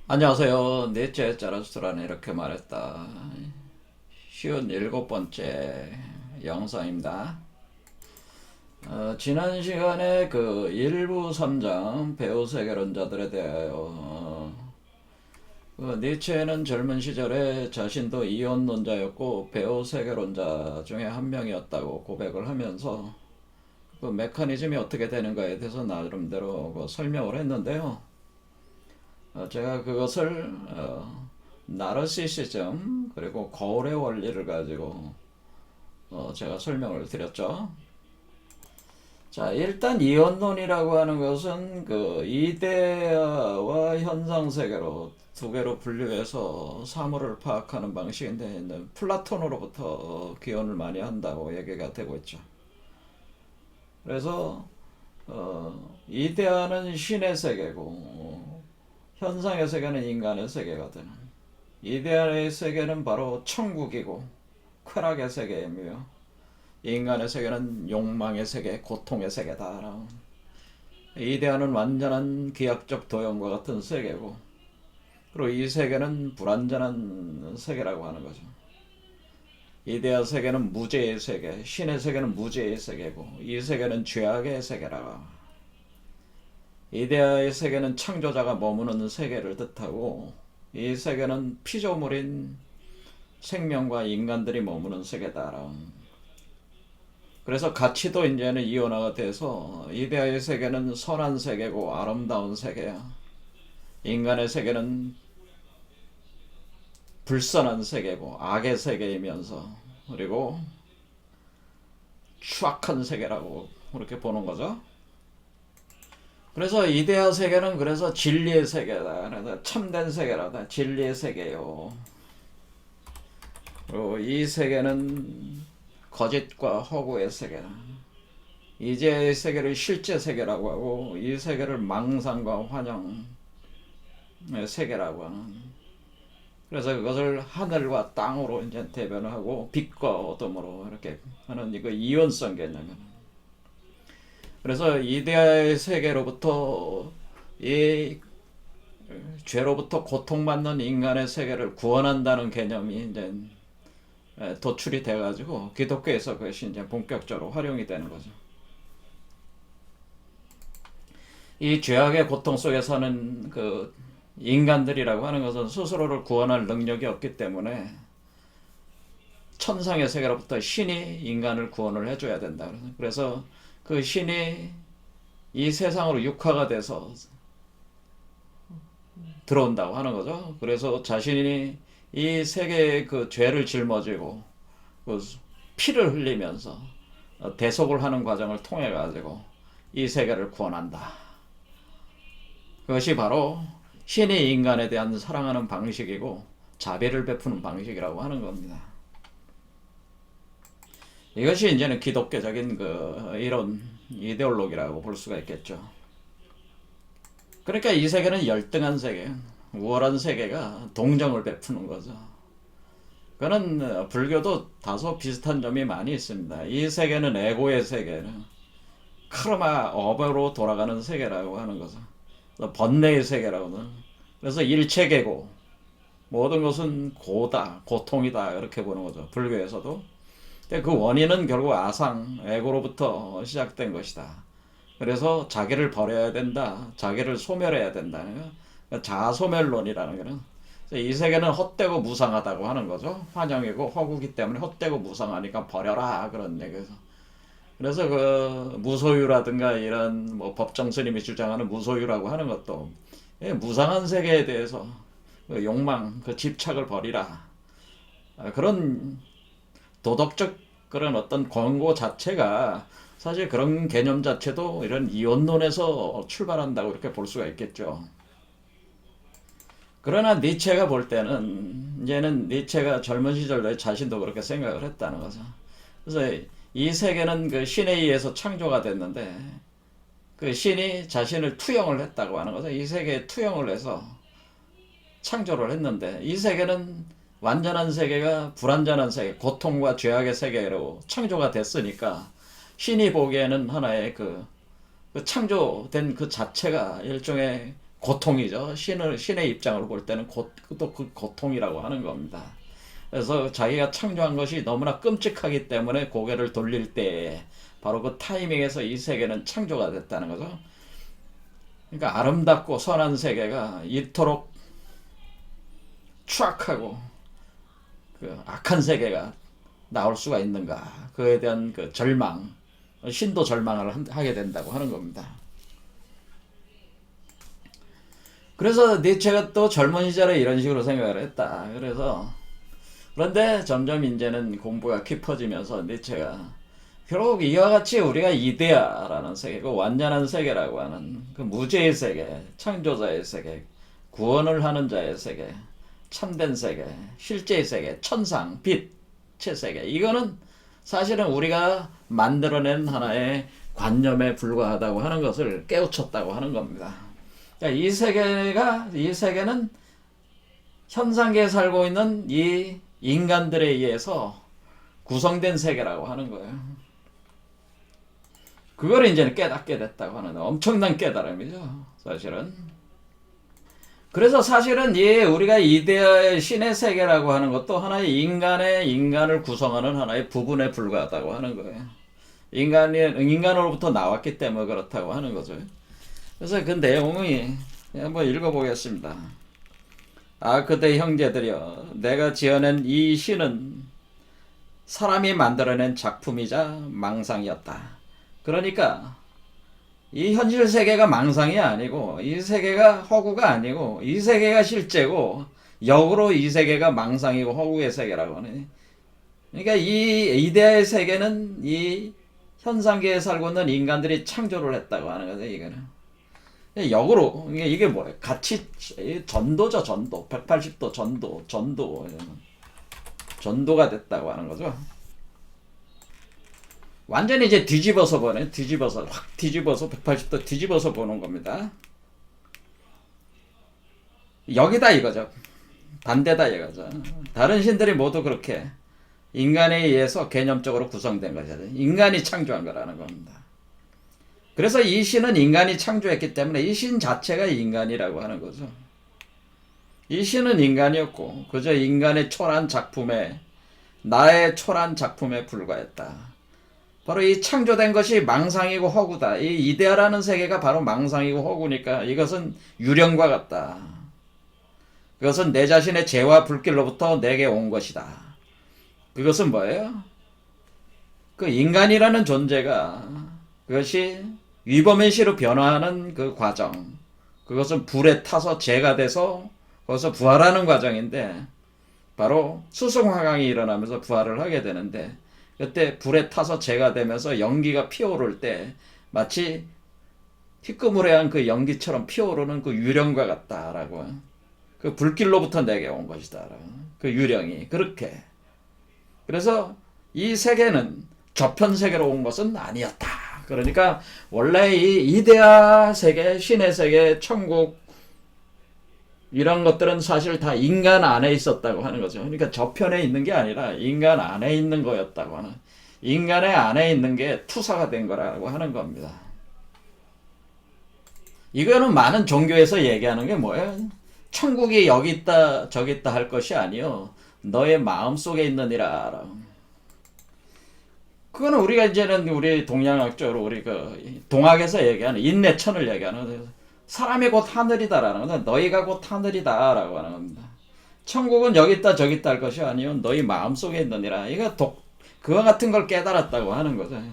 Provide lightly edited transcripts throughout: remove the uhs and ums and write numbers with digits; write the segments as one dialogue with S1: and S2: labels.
S1: 안녕하세요. 넷째 자라스트라는 이렇게 말했다. 쉬운 7번째 영상입니다. 지난 시간에 그 일부 3장 배우 세계론자들에 대하여 니체는 젊은 시절에 자신도 이혼론자였고 배우 세계론자 중에 한 명이었다고 고백을 하면서 그 메커니즘이 어떻게 되는가에 대해서 나름대로 그 설명을 했는데요. 제가 그것을 나르시시즘 그리고 거울의 원리를 가지고 제가 설명을 드렸죠. 자, 일단 이원론이라고 하는 것은 그 이데아와 현상 세계로 두 개로 분류해서 사물을 파악하는 방식인데 플라톤으로부터 기원을 많이 한다고 얘기가 되고 있죠. 그래서 이데아는 신의 세계고 현상의 세계는 인간의 세계가 되는, 이데아의 세계는 바로 천국이고 쾌락의 세계이며 인간의 세계는 욕망의 세계, 고통의 세계다. 이데아는 완전한 기하학적 도형과 같은 세계고, 그리고 이 세계는 불완전한 세계라고 하는 거죠. 이데아 세계는 무죄의 세계, 신의 세계는 무죄의 세계고, 이 세계는 죄악의 세계라고. 이데아의 세계는 창조자가 머무는 세계를 뜻하고, 이 세계는 피조물인 생명과 인간들이 머무는 세계다. 그래서 가치도 이제는 이원화가 돼서 이데아의 세계는 선한 세계고 아름다운 세계야. 인간의 세계는 불선한 세계고 악의 세계이면서, 그리고 추악한 세계라고 그렇게 보는 거죠. 그래서 이데아 세계는 그래서 진리의 세계다. 그래서 참된 세계라다. 진리의 세계요. 그리고 이 세계는 거짓과 허구의 세계다. 이제의 세계를 실제 세계라고 하고, 이 세계를 망상과 환영의 세계라고 하는. 그래서 그것을 하늘과 땅으로 이제 대변하고 빛과 어둠으로 이렇게 하는 이거 이원성 개념이에요. 그래서 이데아의 세계로부터 이 죄로부터 고통받는 인간의 세계를 구원한다는 개념이 이제 도출이 돼가지고 기독교에서 그것이 이제 본격적으로 활용이 되는 거죠. 이 죄악의 고통 속에 사는 그 인간들이라고 하는 것은 스스로를 구원할 능력이 없기 때문에 천상의 세계로부터 신이 인간을 구원을 해줘야 된다. 그래서 그 신이 이 세상으로 육화가 돼서 들어온다고 하는 거죠. 그래서 자신이 이 세계의 그 죄를 짊어지고 그 피를 흘리면서 대속을 하는 과정을 통해 가지고 이 세계를 구원한다. 그것이 바로 신이 인간에 대한 사랑하는 방식이고 자비를 베푸는 방식이라고 하는 겁니다. 이것이 이제는 기독교적인 그 이론 이데올로기라고 볼 수가 있겠죠. 그러니까 이 세계는 열등한 세계, 우월한 세계가 동정을 베푸는 거죠. 그는 불교도 다소 비슷한 점이 많이 있습니다. 이 세계는 에고의 세계는 카르마 업으로 돌아가는 세계라고 하는 거죠. 번뇌의 세계라고는. 그래서 일체계고 모든 것은 고다, 고통이다 이렇게 보는 거죠. 불교에서도. 근데 그 원인은 결국 아상, 에고로부터 시작된 것이다. 그래서 자기를 버려야 된다. 자기를 소멸해야 된다. 자아소멸론이라는 거는 이 세계는 헛되고 무상하다고 하는 거죠. 환영이고 허구기 때문에 헛되고 무상하니까 버려라 그런 얘기죠. 그래서 그 무소유라든가 이런 뭐 법정 스님이 주장하는 무소유라고 하는 것도 무상한 세계에 대해서 그 욕망, 그 집착을 버리라. 그런 도덕적 그런 어떤 권고 자체가 사실 그런 개념 자체도 이런 이원론에서 출발한다고 이렇게 볼 수가 있겠죠. 그러나 니체가 볼 때는 이제는 니체가 젊은 시절 자신도 그렇게 생각을 했다는 거죠. 그래서 이 세계는 그 신에 의해서 창조가 됐는데 그 신이 자신을 투영을 했다고 하는 거죠. 이 세계에 투영을 해서 창조를 했는데 이 세계는 완전한 세계가 불완전한 세계, 고통과 죄악의 세계로 창조가 됐으니까 신이 보기에는 하나의 그 창조된 그 자체가 일종의 고통이죠. 신의 입장으로 볼 때는 또 그 고통이라고 하는 겁니다. 그래서 자기가 창조한 것이 너무나 끔찍하기 때문에 고개를 돌릴 때 바로 그 타이밍에서 이 세계는 창조가 됐다는 거죠. 그러니까 아름답고 선한 세계가 이토록 추악하고 그 악한 세계가 나올 수가 있는가? 그에 대한 그 절망, 신도 절망을 하게 된다고 하는 겁니다. 그래서 니체가 또 젊은 시절에 이런 식으로 생각을 했다. 그런데 점점 이제는 공부가 깊어지면서 니체가 결국 이와 같이 우리가 이데아라는 세계, 그 완전한 세계라고 하는 그 무죄의 세계, 창조자의 세계, 구원을 하는 자의 세계, 참된 세계, 실제의 세계, 천상, 빛의 세계, 이거는 사실은 우리가 만들어낸 하나의 관념에 불과하다고 하는 것을 깨우쳤다고 하는 겁니다. 그러니까 이 세계는 현상계에 살고 있는 이 인간들에 의해서 구성된 세계라고 하는 거예요. 그걸 이제는 깨닫게 됐다고 하는 엄청난 깨달음이죠, 사실은. 그래서 사실은 우리가 이데아의 신의 세계라고 하는 것도 하나의 인간을 구성하는 하나의 부분에 불과하다고 하는 거예요. 인간으로부터 나왔기 때문에 그렇다고 하는 거죠. 그래서 그 내용이 한번 읽어보겠습니다. 아, 그대 형제들이여, 내가 지어낸 이 신은 사람이 만들어낸 작품이자 망상이었다. 그러니까 이 현실 세계가 망상이 아니고, 이 세계가 허구가 아니고, 이 세계가 실제고, 역으로 이 세계가 망상이고 허구의 세계라고 하네. 그러니까 이 이데아의 세계는 이 현상계에 살고 있는 인간들이 창조를 했다고 하는 거죠, 이거는. 역으로, 이게 뭐예요? 같이 전도죠, 전도. 180도 전도가 됐다고 하는 거죠. 완전히 이제 뒤집어서 보네. 확 뒤집어서 180도 뒤집어서 보는 겁니다. 여기다 이거죠. 반대다 이거죠. 다른 신들이 모두 그렇게 인간에 의해서 개념적으로 구성된 거죠. 인간이 창조한 거라는 겁니다. 그래서 이 신은 인간이 창조했기 때문에 이 신 자체가 인간이라고 하는 거죠. 이 신은 인간이었고 그저 인간의 초라한 작품에, 나의 초라한 작품에 불과했다. 바로 이 창조된 것이 망상이고 허구다. 이 이데아라는 세계가 바로 망상이고 허구니까 이것은 유령과 같다. 그것은 내 자신의 죄와 불길로부터 내게 온 것이다. 그것은 뭐예요? 그 인간이라는 존재가 그것이 위법의 시로 변화하는 그 과정, 그것은 불에 타서 재가 돼서 거기서 부활하는 과정인데, 바로 수승화강이 일어나면서 부활을 하게 되는데, 그때 불에 타서 재가 되면서 연기가 피어오를 때 마치 희끄무레한 그 연기처럼 피어오르는 그 유령과 같다라고, 그 불길로부터 내게 온 것이다, 그 유령이 그렇게. 그래서 이 세계는 저편 세계로 온 것은 아니었다. 그러니까 원래 이 이데아 세계, 신의 세계, 천국 이런 것들은 사실 다 인간 안에 있었다고 하는 거죠. 그러니까 저편에 있는 게 아니라 인간 안에 있는 거였다고 하는, 인간의 안에 있는 게 투사가 된 거라고 하는 겁니다. 이거는 많은 종교에서 얘기하는 게 뭐예요? 천국이 여기 있다 저기 있다 할 것이 아니요, 너의 마음속에 있느니라. 그거는 우리가 이제는 우리 동양학적으로 우리 그 동학에서 얘기하는 인내천을 얘기하는, 사람이 곧 하늘이다라는 거죠. 너희가 곧 하늘이다라고 하는 겁니다. 천국은 여기 있다 저기 있다 할 것이 아니요, 너희 마음속에 있느니라. 이거 그와 같은 걸 깨달았다고 하는 거죠.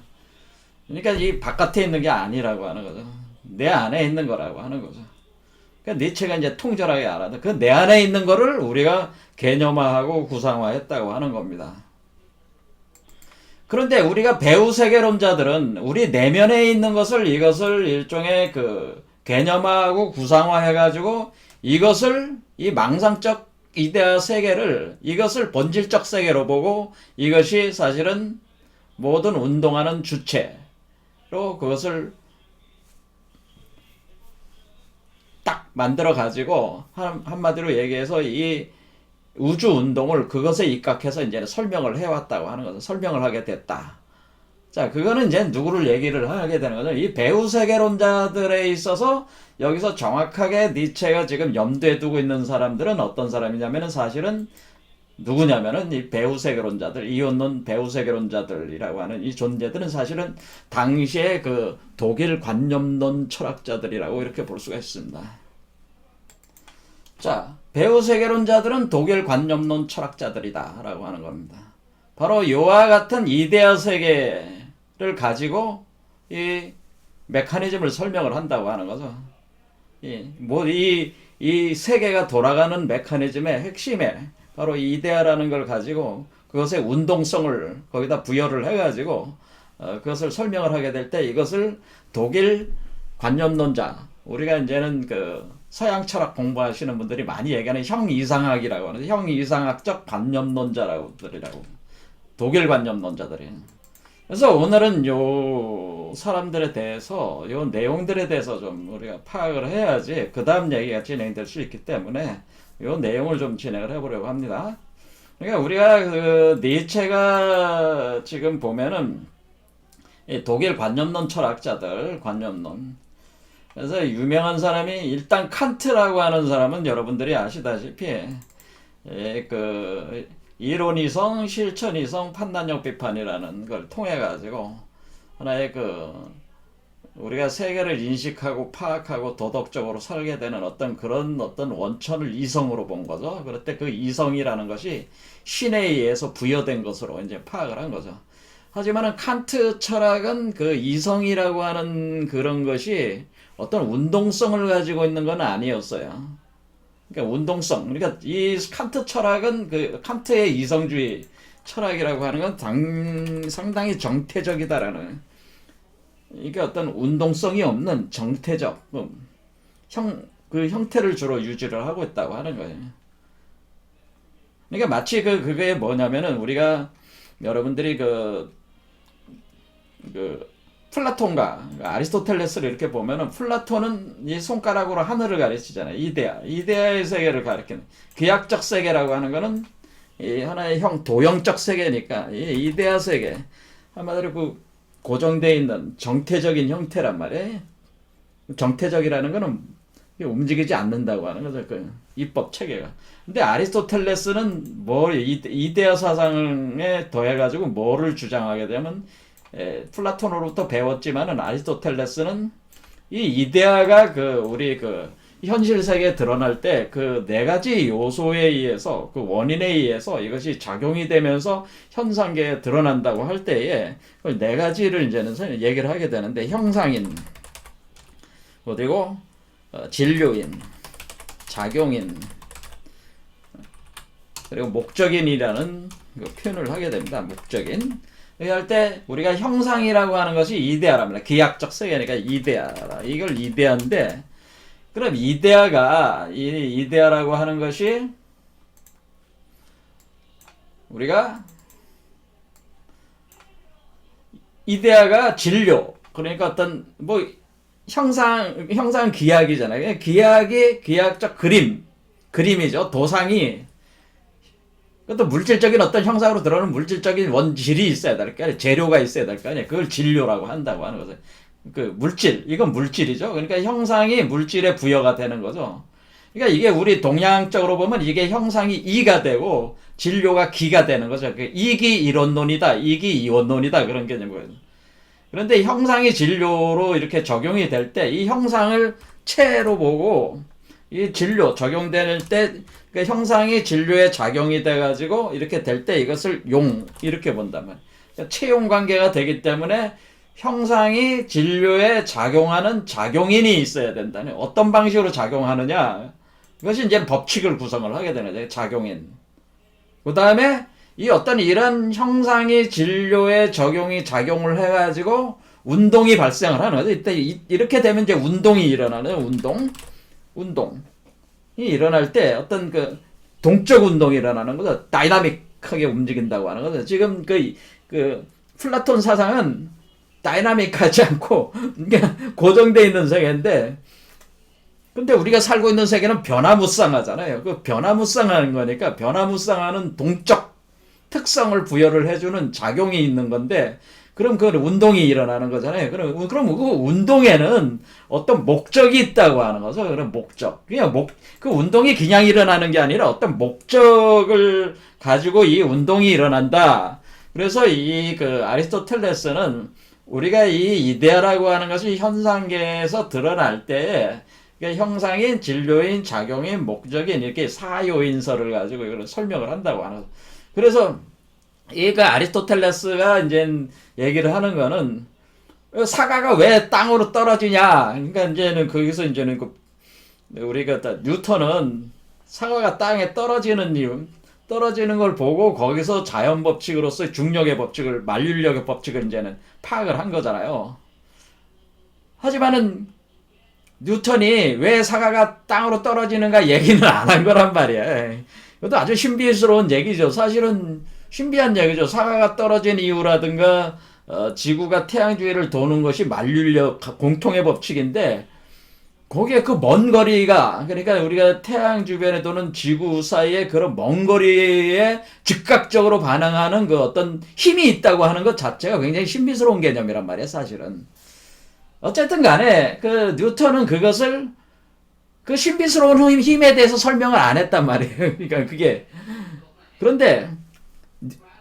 S1: 그러니까 이 바깥에 있는 게 아니라고 하는 거죠. 내 안에 있는 거라고 하는 거죠. 그러니까 니체가 이제 통절하게 알아도 그 내 안에 있는 거를 우리가 개념화하고 구상화했다고 하는 겁니다. 그런데 우리가 배우 세계론자들은 우리 내면에 있는 것을, 이것을 일종의 그 개념화하고 구상화해가지고 이것을, 이 망상적 이데아 세계를, 이것을 본질적 세계로 보고 이것이 사실은 모든 운동하는 주체로 그것을 딱 만들어 가지고 한마디로 얘기해서 이 우주 운동을 그것에 입각해서 이제 설명을 해왔다고 하는 거죠. 설명을 하게 됐다. 자, 그거는 이제 누구를 얘기를 하게 되는 거죠. 이 배후 세계론자들에 있어서 여기서 정확하게 니체가 지금 염두에 두고 있는 사람들은 어떤 사람이냐면은 사실은 누구냐면은 이 배후 세계론자들, 이혼론 배후 세계론자들이라고 하는 이 존재들은 사실은 당시에 그 독일 관념론 철학자들이라고 이렇게 볼 수가 있습니다. 자, 배후 세계론자들은 독일 관념론 철학자들이다라고 하는 겁니다. 바로 이와 같은 이데아 세계를 가지고 이 메커니즘을 설명을 한다고 하는 거죠. 이 세계가 돌아가는 메커니즘의 핵심에 바로 이 이데아라는 걸 가지고 그것의 운동성을 거기다 부여를 해가지고 그것을 설명을 하게 될 때 이것을 독일 관념론자, 우리가 이제는 그 서양 철학 공부하시는 분들이 많이 얘기하는 형이상학이라고 하는데 형이상학적 관념론자라고 독일 관념론자들이. 그래서 오늘은 요 사람들에 대해서 요 내용들에 대해서 좀 우리가 파악을 해야지 그 다음 얘기가 진행될 수 있기 때문에 요 내용을 좀 진행을 해보려고 합니다. 그러니까 우리가 그 니체가 지금 보면은 이 독일 관념론 철학자들 관념론. 그래서 유명한 사람이 일단 칸트라고 하는 사람은 여러분들이 아시다시피 그 이론이성, 실천이성, 판단력 비판이라는 걸 통해 가지고 하나의 그 우리가 세계를 인식하고 파악하고 도덕적으로 살게 되는 어떤 원천을 이성으로 본 거죠. 그럴 때 그 이성이라는 것이 신에 의해서 부여된 것으로 이제 파악을 한 거죠. 하지만은 칸트 철학은 그 이성이라고 하는 그런 것이 어떤 운동성을 가지고 있는 건 아니었어요. 그러니까 운동성. 그러니까 이 칸트 철학은 그 칸트의 이성주의 철학이라고 하는 건 상당히 정태적이다라는. 이게 어떤 운동성이 없는 정태적 그 형태를 주로 유지를 하고 있다고 하는 거예요. 그러니까 마치 그게 뭐냐면은 우리가 여러분들이 플라톤과 아리스토텔레스를 이렇게 보면은 플라톤은 이 손가락으로 하늘을 가르치잖아요. 이데아의 세계를 가리키는 기하학적 세계라고 하는 거는 이 하나의 도형적 세계니까 이 이데아 세계 한마디로 그 고정되어 있는 정태적인 형태란 말이에요. 정태적이라는 거는 움직이지 않는다고 하는 거죠. 그 입법 체계가. 근데 아리스토텔레스는 이데아 사상에 더해가지고 뭐를 주장하게 되면 플라톤으로부터 배웠지만은 아리스토텔레스는 이 이데아가 우리 현실 세계에 드러날 때 그 네 가지 요소에 의해서 그 원인에 의해서 이것이 작용이 되면서 현상계에 드러난다고 할 때에 네 가지를 이제는 얘기를 하게 되는데 형상인 그리고 진료인, 작용인 그리고 목적인이라는 표현을 하게 됩니다. 목적인. 할 때 우리가 형상이라고 하는 것이 이데아랍니다. 기하학적 세계니까 이데아라. 이걸 이데아인데 그럼 이데아라고 하는 것이 우리가 이데아가 진료 그러니까 어떤 형상 기하학이잖아요. 기하학적 그림이죠. 도상이 그것도 물질적인 어떤 형상으로 들어오는 물질적인 원질이 있어야 될 거 아니에요. 재료가 있어야 될 거 아니에요. 그걸 진료라고 한다고 하는 거죠. 이건 물질이죠. 그러니까 형상이 물질에 부여가 되는 거죠. 그러니까 이게 우리 동양적으로 보면 이게 형상이 이가 되고 진료가 기가 되는 거죠. 이기 이론론이다, 이기 이원론이다 그런 개념이에요. 그런데 형상이 진료로 이렇게 적용이 될 때 이 형상을 체로 보고 이 진료 적용될 때 그러니까 형상이 진료에 작용이 돼가지고 이렇게 될 때 이것을 이렇게 본단 말이에요. 그러니까 체용 관계가 되기 때문에 형상이 진료에 작용하는 작용인이 있어야 된다는 어떤 방식으로 작용하느냐 이것이 이제 법칙을 구성을 하게 되는 거죠. 작용인. 그 다음에 이 어떤 이런 형상이 진료에 작용을 해가지고 운동이 발생을 하는 거죠. 이때 이렇게 되면 이제 운동이 일어나는 운동이 일어날 때 어떤 동적 운동이 일어나는 거죠. 다이나믹하게 움직인다고 하는 거죠. 지금 플라톤 사상은 다이나믹하지 않고 그러니까 고정되어 있는 세계인데 근데 우리가 살고 있는 세계는 변화무쌍하잖아요. 그 변화무쌍하는 거니까 변화무쌍하는 동적 특성을 부여를 해주는 작용이 있는 건데 그럼 그 운동이 일어나는 거잖아요. 그럼 그 운동에는 어떤 목적이 있다고 하는 거죠. 그런 목적. 그냥 그 운동이 그냥 일어나는 게 아니라 어떤 목적을 가지고 이 운동이 일어난다. 그래서 이 그 아리스토텔레스는 우리가 이 이데아라고 하는 것이 현상계에서 드러날 때 그러니까 형상인, 진료인, 작용인, 목적인 이렇게 사요인설을 가지고 이걸 설명을 한다고 하는 거죠. 그래서 이 그 아리스토텔레스가 이제 얘기를 하는 거는 사과가 왜 땅으로 떨어지냐. 그러니까 이제는 거기서 이제는 그 우리가 뉴턴은 사과가 땅에 떨어지는 이유, 떨어지는 걸 보고 거기서 자연 법칙으로서 중력의 법칙을, 만륜력의 법칙을 이제는 파악을 한 거잖아요. 하지만은 뉴턴이 왜 사과가 땅으로 떨어지는가 얘기는 안 한 거란 말이야. 이것도 아주 신비스러운 얘기죠. 사실은 신비한 얘기죠. 사과가 떨어진 이유라든가 지구가 태양 주위를 도는 것이 만륜력 공통의 법칙인데 거기에 그 먼 거리가 그러니까 우리가 태양 주변에 도는 지구 사이에 그런 먼 거리에 즉각적으로 반응하는 그 어떤 힘이 있다고 하는 것 자체가 굉장히 신비스러운 개념이란 말이에요. 사실은. 어쨌든 간에 그 뉴턴은 그것을 그 신비스러운 힘에 대해서 설명을 안 했단 말이에요. 그러니까 그게 그런데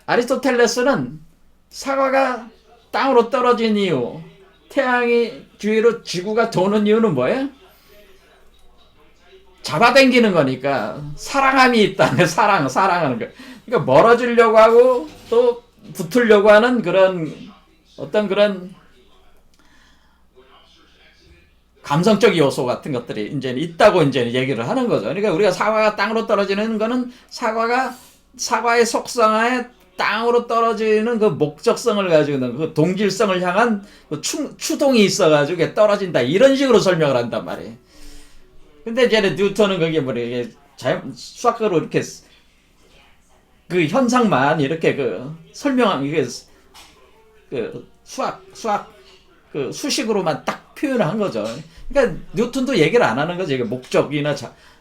S1: 아리스토텔레스는 사과가 땅으로 떨어진 이유, 태양이 주위로 지구가 도는 이유는 뭐예요? 잡아당기는 거니까 사랑함이 있다네. 사랑하는 거. 그러니까 멀어지려고 하고 또 붙으려고 하는 그런 어떤 그런 감성적 요소 같은 것들이 이제 있다고 이제 얘기를 하는 거죠. 그러니까 우리가 사과가 땅으로 떨어지는 거는 사과의 속성에 땅으로 떨어지는 그 목적성을 가지고 있는 그 동질성을 향한 그 추동이 있어가지고 떨어진다. 이런 식으로 설명을 한단 말이에요. 근데 이제 뉴턴은 그게 이게 수학적으로 이렇게 그 현상만 이렇게 그 설명한 이게 그 수학 그 수식으로만 딱 표현을 한 거죠. 그러니까 뉴턴도 얘기를 안 하는 거지.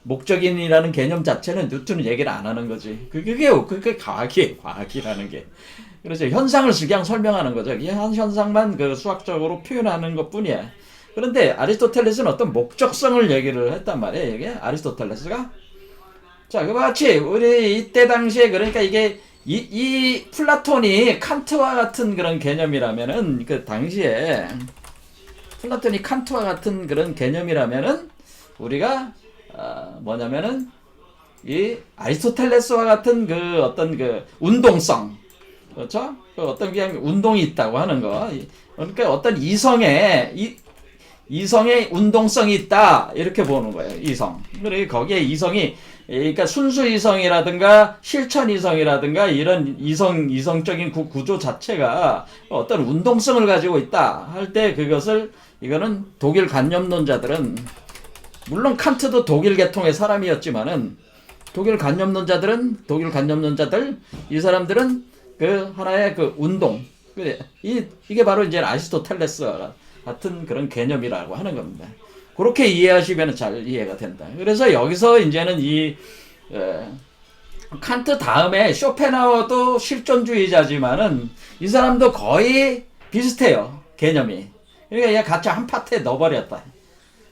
S1: 목적인이라는 개념 자체는 뉴턴은 얘기를 안 하는 거지. 그게 과학이라는 게. 그래서 현상을 그냥 설명하는 거죠. 이 현상만 그 수학적으로 표현하는 것 뿐이야. 그런데 아리스토텔레스는 어떤 목적성을 얘기를 했단 말이에요. 이게 아리스토텔레스가. 자, 그와 같이 우리 이때 당시에 그러니까 이게 이 플라톤이 칸트와 같은 그런 개념이라면은 그 당시에 플라톤이 칸트와 같은 그런 개념이라면은 우리가 뭐냐면은 이 아리스토텔레스와 같은 그 어떤 그 운동성, 그렇죠? 그 어떤 그냥 운동이 있다고 하는 거. 그러니까 어떤 이성의 운동성이 있다 이렇게 보는 거예요. 이성. 그리고 거기에 이성이 그러니까 순수 이성이라든가 실천 이성이라든가 이런 이성적인 구조 자체가 어떤 운동성을 가지고 있다 할 때 그것을 이거는 독일 관념론자들은 물론 칸트도 독일 계통의 사람이었지만은 독일 관념론자들 이 사람들은 그 하나의 그 운동 이게 바로 이제 아리스토텔레스와 같은 그런 개념이라고 하는 겁니다. 그렇게 이해하시면 잘 이해가 된다. 그래서 여기서 이제는 칸트 다음에 쇼펜하우어도 실존주의자지만은 이 사람도 거의 비슷해요. 개념이. 그러니까 얘 같이 한 파트에 넣어버렸다.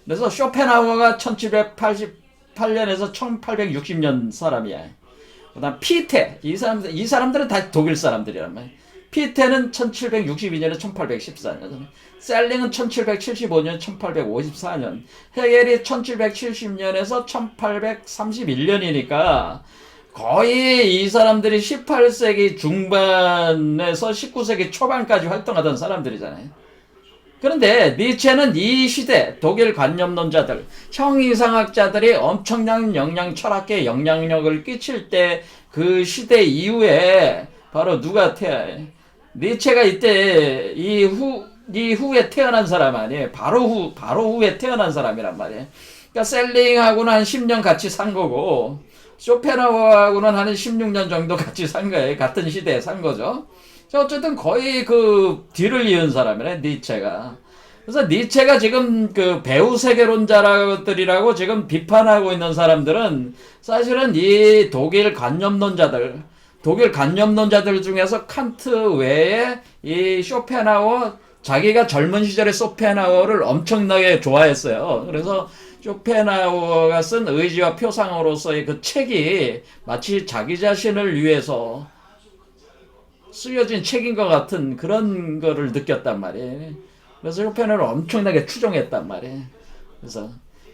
S1: 그래서 쇼펜하우어가 1788년에서 1860년 사람이야. 그 다음 피테. 이 사람들은 다 독일 사람들이란 말이야. 피테는 1762년에 1814년. 셀링은 1775년, 1854년. 헤겔이 1770년에서 1831년이니까 거의 이 사람들이 18세기 중반에서 19세기 초반까지 활동하던 사람들이잖아요. 그런데 니체는 이 시대 독일 관념론자들, 형이상학자들이 엄청난 철학계 영향력을 끼칠 때 그 시대 이후에 바로 누가 니체가 이때 이후에 태어난 사람 아니에요. 바로 후에 태어난 사람이란 말이에요. 그러니까 셀링하고는 한 10년 같이 산 거고 쇼펜하우어하고는 한 16년 정도 같이 산 거예요. 같은 시대에 산 거죠. 어쨌든 거의 그 뒤를 이은 사람이네, 니체가. 그래서 니체가 지금 그 배후 세계론자들이라고 지금 비판하고 있는 사람들은 사실은 이 독일 관념론자들, 독일 관념론자들 중에서 칸트 외에 이 쇼펜하우어, 자기가 젊은 시절에 쇼펜하우어를 엄청나게 좋아했어요. 그래서 쇼펜하우어가 쓴 의지와 표상으로서의 그 책이 마치 자기 자신을 위해서 쓰여진 책인 것 같은 그런 거를 느꼈단 말이에요. 그래서 쇼펜하우어를 엄청나게 추종했단 말이에요.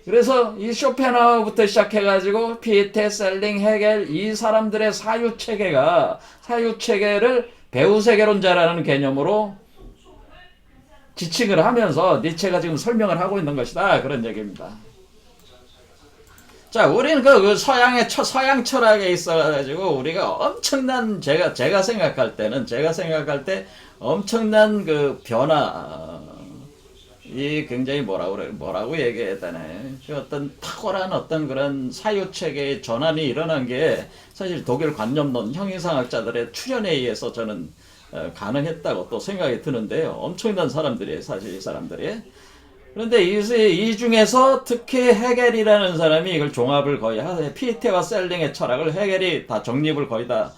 S1: 그래서 이 쇼펜하우어부터 시작해가지고 피테, 셀링, 헤겔 이 사람들의 사유체계를 배후세계론자라는 개념으로 지칭을 하면서 니체가 지금 설명을 하고 있는 것이다, 그런 얘기입니다. 자, 우리는 서양 철학에 있어가지고 우리가 엄청난, 제가 생각할 때 엄청난 그 이 굉장히 뭐라고 얘기해야 되나요? 어떤 탁월한 어떤 그런 사유체계의 전환이 일어난 게 사실 독일 관념론 형이상학자들의 출현에 의해서 저는 가능했다고 또 생각이 드는데요. 엄청난 사람들이에요, 사실 이 사람들이. 그런데 이 중에서 특히 헤겔이라는 사람이 이걸 종합을 거의 하세요. 피테와 셀링의 철학을 헤겔이 다 정립을 거의 다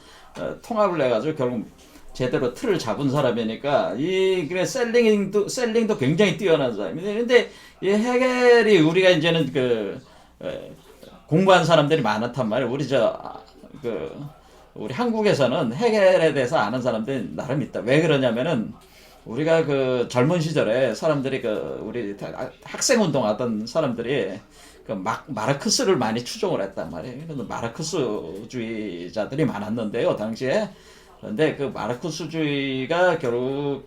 S1: 통합을 해가지고 결국 제대로 틀을 잡은 사람이니까 그래 셀링도 굉장히 뛰어난 사람인데, 근데 이 헤겔이 우리가 이제는 공부한 사람들이 많았단 말이에요. 우리 한국에서는 헤겔에 대해서 아는 사람들이 나름 있다. 왜 그러냐면은 우리가 젊은 시절에 사람들이 우리 학생 운동하던 사람들이 마르크스를 많이 추종을 했단 말이에요. 그래서 마르크스주의자들이 많았는데요, 당시에. 근데 마르크스주의가 결국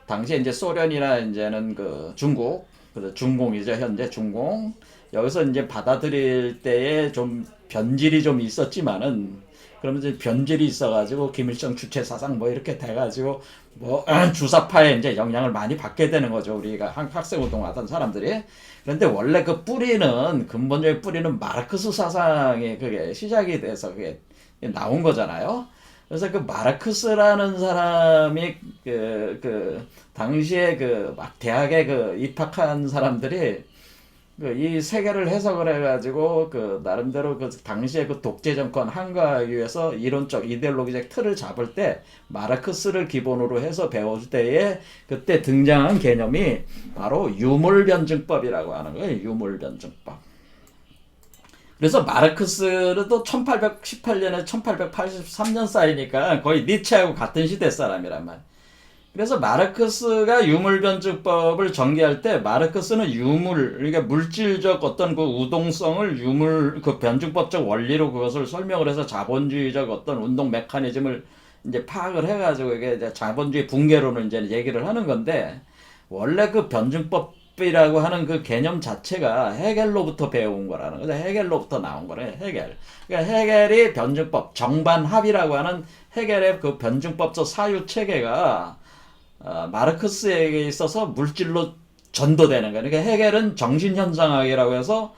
S1: 당시에 이제 소련이나 이제는 중국, 중공이죠, 현재 중공. 여기서 이제 받아들일 때에 좀 변질이 좀 있었지만은, 그러면서 변질이 있어가지고 김일성 주체 사상 이렇게 돼가지고 주사파에 이제 영향을 많이 받게 되는 거죠, 우리가 학생 운동하던 사람들이. 그런데 원래 근본적인 뿌리는 마르크스 사상이 그게 시작이 돼서 그게 나온 거잖아요. 그래서 마르크스라는 사람이 당시에 막 대학에 입학한 사람들이 이 세계를 해석을 해가지고 나름대로 당시에 독재 정권 한가하기 위해서 이론적 이데올로기적 틀을 잡을 때 마르크스를 기본으로 해서 배울 때에 그때 등장한 개념이 바로 유물변증법이라고 하는 거예요. 유물변증법. 그래서 마르크스도 1818년에 1883년 사이니까 거의 니체하고 같은 시대 사람이란 말이에요. 그래서 마르크스가 유물변증법을 전개할 때 마르크스는 그러니까 물질적 어떤 우동성을 변증법적 원리로 그것을 설명을 해서 자본주의적 어떤 운동 메커니즘을 이제 파악을 해가지고 이게 이제 자본주의 붕괴론을 이제 얘기를 하는 건데, 원래 변증법이라고 하는 개념 자체가 헤겔로부터 배워온 거라는 거죠. 헤겔로부터 나온 거래요, 헤겔. 그러니까 헤겔이 변증법, 정반합이라고 하는 헤겔의 변증법적 사유체계가 마르크스에게 있어서 물질로 전도되는 거예요. 그러니까 헤겔은 정신현상학이라고 해서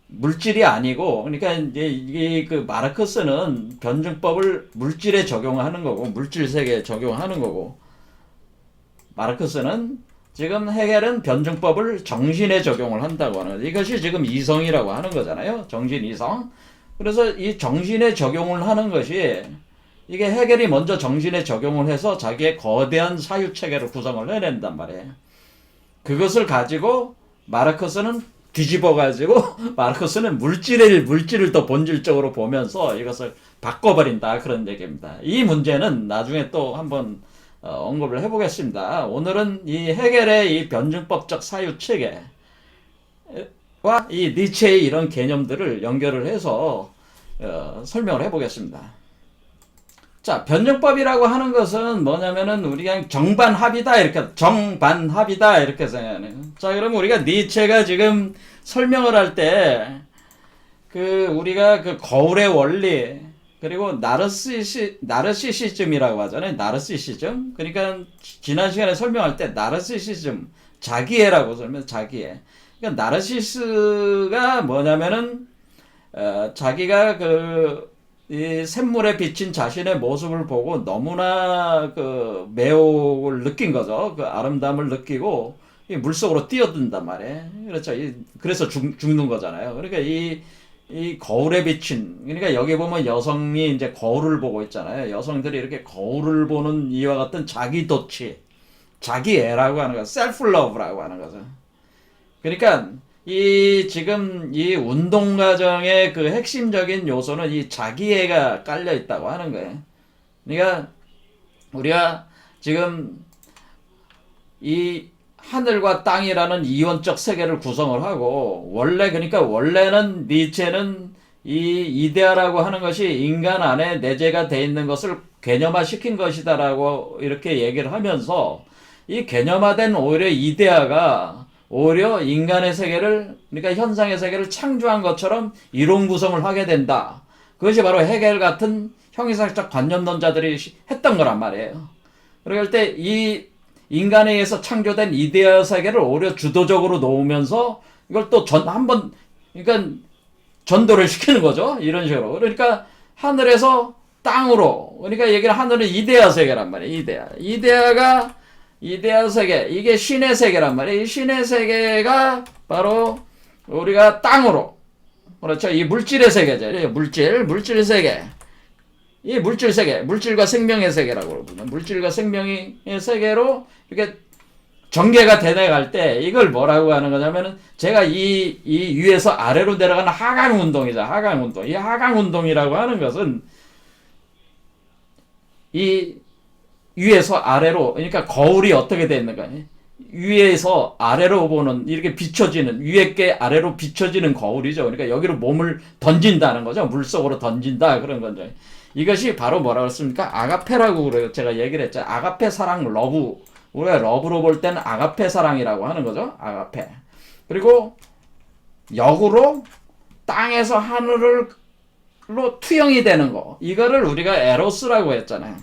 S1: 물질이 아니고, 그러니까 이제 마르크스는 변증법을 물질에 적용하는 거고, 물질 세계에 적용하는 거고, 지금 헤겔은 변증법을 정신에 적용을 한다고 하는 거죠. 이것이 지금 이성이라고 하는 거잖아요. 정신 이성. 그래서 이 정신에 적용을 하는 것이, 이게 헤겔이 먼저 정신에 적용을 해서 자기의 거대한 사유체계를 구성을 해낸단 말이에요. 그것을 가지고 마르크스는 뒤집어가지고 마르크스는 물질을 더 본질적으로 보면서 이것을 바꿔버린다, 그런 얘기입니다. 이 문제는 나중에 또 한번 언급을 해보겠습니다. 오늘은 이 헤겔의 이 변증법적 사유체계와 이 니체의 이런 개념들을 연결을 해서 설명을 해보겠습니다. 자, 변증법이라고 하는 것은 뭐냐면은 우리가 정반합이다 이렇게 생각해요. 자, 그럼 우리가 니체가 지금 설명을 할 때 우리가 거울의 원리, 그리고 나르시시즘이라고 하잖아요. 나르시시즘. 그러니까 지난 시간에 설명할 때 나르시시즘, 자기애라고 자기애. 그러니까 나르시스가 뭐냐면은 자기가 이 샘물에 비친 자신의 모습을 보고 너무나 매혹을 느낀 거죠. 아름다움을 느끼고 이 물속으로 뛰어든단 말이에요. 그렇죠. 그래서 죽는 거잖아요. 그러니까 이 거울에 비친, 그러니까 여기 보면 여성이 이제 거울을 보고 있잖아요. 여성들이 이렇게 거울을 보는 이와 같은 자기도취, 자기애라고 하는 거, 셀프 러브라고 하는 거죠. 그러니까 이 지금 이 운동 과정의 그 핵심적인 요소는 이 자기애가 깔려 있다고 하는 거예요. 그러니까 우리가 지금 이 하늘과 땅이라는 이원적 세계를 구성을 하고, 그러니까 원래는 니체는 이 이데아라고 하는 것이 인간 안에 내재가 돼 있는 것을 개념화 시킨 것이다라고 이렇게 얘기를 하면서, 이 개념화된 오히려 이데아가 오히려 인간의 세계를, 그러니까 현상의 세계를 창조한 것처럼 이론 구성을 하게 된다. 그것이 바로 헤겔 같은 형이상학적 관념론자들이 했던 거란 말이에요. 그럴 때 이 인간에 의해서 창조된 이데아 세계를 오히려 주도적으로 놓으면서 이걸 또 한번, 그러니까 전도를 시키는 거죠. 이런 식으로. 그러니까 하늘에서 땅으로, 그러니까 얘기를 하늘은 이데아 세계란 말이에요. 이데아 세계, 이게 신의 세계란 말이에요. 이 신의 세계가 바로 우리가 땅으로, 그렇죠. 이 물질의 세계죠. 물질 세계. 이 물질 세계, 물질과 생명의 세계라고 부르는, 물질과 생명의 세계로 이렇게 전개가 되내갈 때 이걸 뭐라고 하는 거냐면은, 제가 이 위에서 아래로 내려가는 하강 운동이죠. 하강 운동. 이 하강 운동이라고 하는 것은 이 위에서 아래로, 그러니까 거울이 어떻게 되어 있는가, 위에서 아래로 보는, 이렇게 비춰지는, 위에 게 아래로 비춰지는 거울이죠. 그러니까 여기로 몸을 던진다는 거죠. 물속으로 던진다, 그런 거죠. 이것이 바로 뭐라고 했습니까? 아가페라고 그래요. 제가 얘기를 했죠. 아가페 사랑, 러브. 우리가 러브로 볼 때는 아가페 사랑이라고 하는 거죠. 아가페. 그리고 역으로 땅에서 하늘로 투영이 되는 거. 이거를 우리가 에로스라고 했잖아요.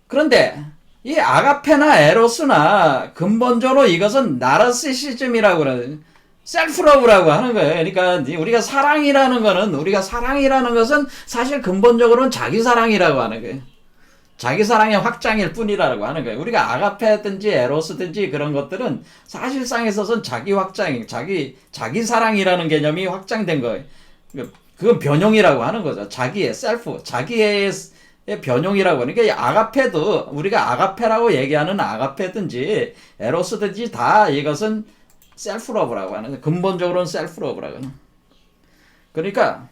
S1: 그런데 이 아가페나 에로스나 근본적으로 이것은 나르시시즘이라고 그래요. 셀프러브라고 하는 거예요. 그러니까 우리가 사랑이라는 것은 사실 근본적으로는 자기 사랑이라고 하는 거예요. 자기 사랑의 확장일 뿐이라고 하는 거예요. 우리가 아가페든지 에로스든지 그런 것들은 사실상에 있어서는 자기 확장, 자기 사랑이라는 개념이 확장된 거예요. 그건 변용이라고 하는 거죠. 자기의 셀프, 자기의 변용이라고. 그러니까 이 아가페도 우리가 아가페라고 얘기하는 아가페든지 에로스든지 다 이것은 셀프러브라고 하는, 근본적으로는 셀프러브라고 하는. 그러니까